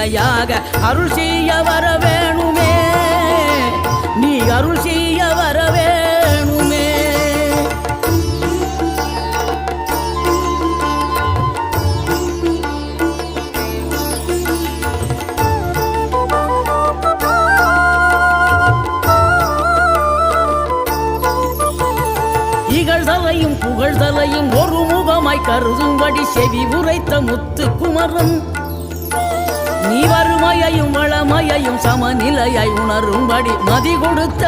நிலையாக அருள் செய்ய வர வேணுமே, நீ அருள் செய்ய வர வேணுமே. இகழ்தலையும் புகழ்தலையும் ஒரு முகமாய் கருதும்படி செவி உரைத்த முத்து குமரன், நீ வறுமையையும் வளமையையும் சமநிலையாய் உணரும்படி மதி கொடுத்த